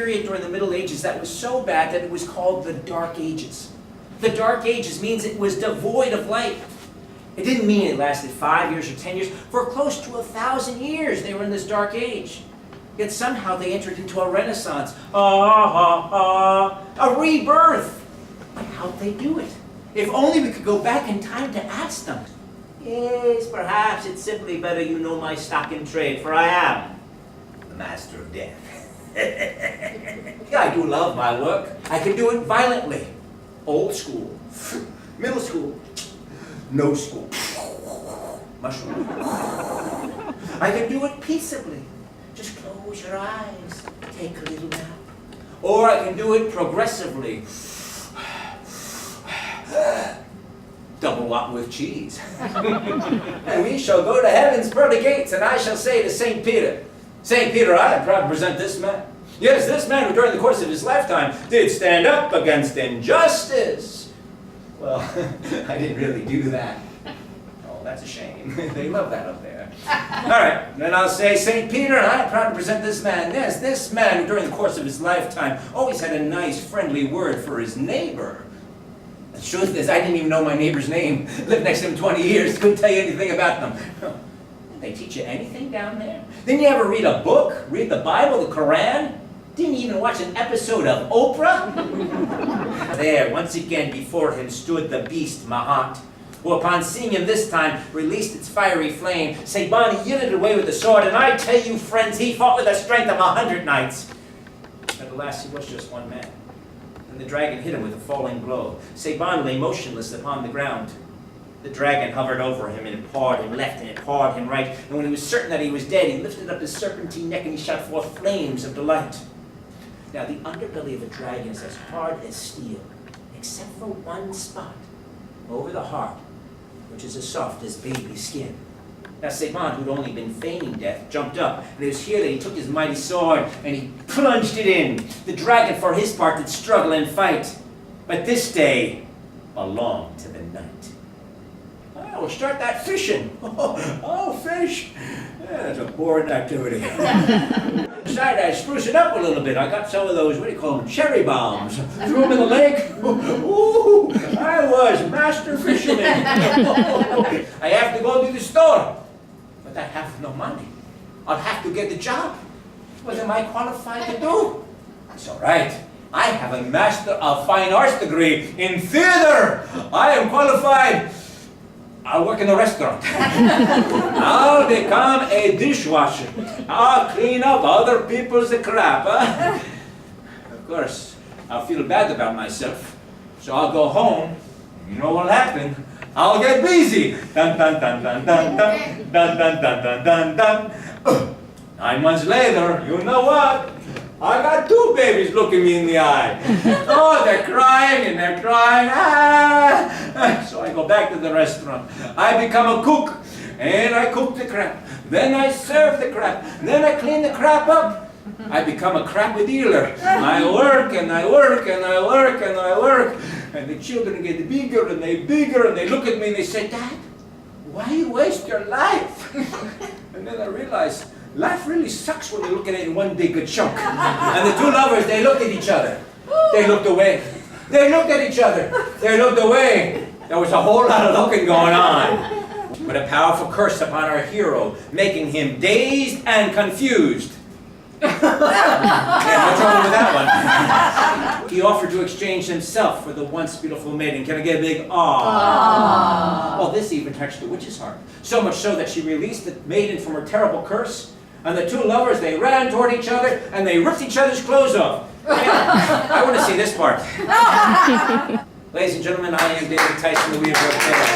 period during the Middle Ages that was so bad that it was called the Dark Ages. The Dark Ages means it was devoid of light. It didn't mean it lasted 5 years or 10 years. For close to 1,000 years they were in this Dark Age. Yet somehow they entered into a renaissance, a rebirth. But how'd they do it? If only we could go back in time to ask them. Yes, perhaps it's simply better you know my stock in trade, for I am the master of death. Yeah, I do love my work. I can do it violently. Old school, middle school, no school, mushroom. I can do it peaceably. Just close your eyes, take a little nap. Or I can do it progressively. Double what with cheese. And we shall go to heaven's pearly gates, and I shall say to St. Peter, St. Peter, I am proud to present this man. Yes, this man who during the course of his lifetime did stand up against injustice. Well, I didn't really do that. Oh, that's a shame. They love that up there. All right, then I'll say, St. Peter, I am proud to present this man. Yes, this man who during the course of his lifetime always had a nice, friendly word for his neighbor. The truth is, I didn't even know my neighbor's name. Lived next to him 20 years, couldn't tell you anything about them. Did they teach you anything down there? Didn't you ever read a book? Read the Bible, the Quran? Didn't you even watch an episode of Oprah? There, once again before him stood the beast Mahat, who upon seeing him this time released its fiery flame. Seibani yielded away with the sword, and I tell you, friends, he fought with the strength of 100 knights. At the last, he was just one man. And the dragon hit him with a falling blow. Seibani lay motionless upon the ground. The dragon hovered over him, and it pawed him left, and it pawed him right. And when he was certain that he was dead, he lifted up his serpentine neck, and he shot forth flames of delight. Now, the underbelly of a dragon is as hard as steel, except for one spot, over the heart, which is as soft as baby skin. Now, Seibani, who'd only been feigning death, jumped up, and it was here that he took his mighty sword, and he plunged it in. The dragon, for his part, did struggle and fight, but this day belonged to the night. Oh, we'll start that fishing. Oh, fish. Yeah, that's a boring activity. Decided I'd spruce it up a little bit. I got some of those, what do you call them, cherry bombs. Threw them in the lake. Ooh, I was master fisherman. I have to go to the store. But I have no money. I'll have to get the job. What am I qualified to do? It's all right. I have a Master of Fine Arts degree in theater. I am qualified. I'll work in a restaurant. I'll become a dishwasher. I'll clean up other people's crap. Huh? Of course, I'll feel bad about myself. So I'll go home. You know what'll happen? I'll get busy. Dun dun dun dun dun dun dun dun dun dun dun dun. 9 months later, you know what? I got 2 babies looking me in the eye. Oh, they're crying and they're crying. Ah. So I go back to the restaurant. I become a cook, and I cook the crap. Then I serve the crap. Then I clean the crap up. I become a crapper dealer. I work and I work and I work and I work. And the children get bigger and they look at me and they say, Dad, why you waste your life? And then I realize, life really sucks when you look at it in one big chunk. And the 2 lovers, they looked at each other. They looked away. They looked at each other. They looked away. There was a whole lot of looking going on. But a powerful curse upon our hero, making him dazed and confused. Yeah, what's wrong with that one? He offered to exchange himself for the once beautiful maiden. Can I get a big aww? Well, this even touched the witch's heart. So much so that she released the maiden from her terrible curse. And the 2 lovers, they ran toward each other and they ripped each other's clothes off. I want to see this part. Ladies and gentlemen, I am David Tyson, the We Have Worked Together.